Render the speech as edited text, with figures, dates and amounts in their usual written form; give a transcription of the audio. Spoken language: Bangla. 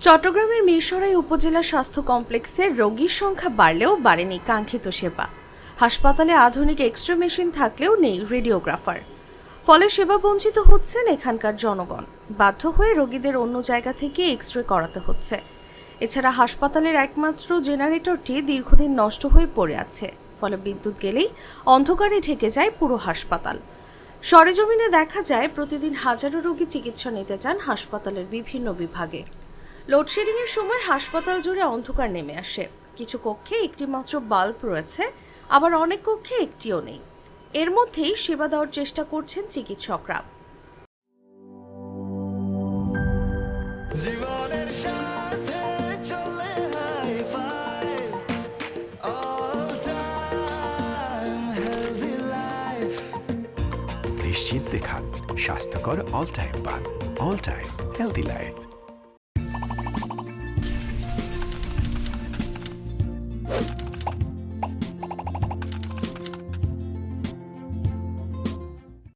চট্টগ্রামের মিরসরাই উপজেলা স্বাস্থ্য কমপ্লেক্সের রোগীর সংখ্যা বাড়লেও বাড়েনি কাঙ্ক্ষিত সেবা। হাসপাতালে আধুনিক এক্স-রে মেশিন থাকলেও নেই রেডিওগ্রাফার। ফলে সেবা বঞ্চিত হচ্ছেন এখানকার জনগণ। বাধ্য হয়ে রোগীদের অন্য জায়গা থেকে এক্স-রে করাতে হচ্ছে। এছাড়া হাসপাতালের একমাত্র জেনারেটরটি দীর্ঘদিন নষ্ট হয়ে পড়ে আছে। ফলে বিদ্যুৎ গেলেই অন্ধকারে ঢেকে যায় পুরো হাসপাতাল। সরেজমিনে দেখা যায় প্রতিদিন হাজারো রোগী চিকিৎসা নিতে যান হাসপাতালের বিভিন্ন বিভাগে। লোডশেডিংয়ের সময় হাসপাতাল জুড়ে অন্ধকার নেমে আসে। কিছু কক্ষে একটি মাত্র বাল্ব রয়েছে, আবার অনেক কক্ষে একটিও নেই। এর মধ্যেই সেবা দেওয়ার চেষ্টা করছেন চিকিৎসকরা। জীবনের সাথে চলে hi-fi, all time healthy life। নিশ্চিন্তে খান স্বাস্থ্যকর অল টাইম পান। All time healthy life.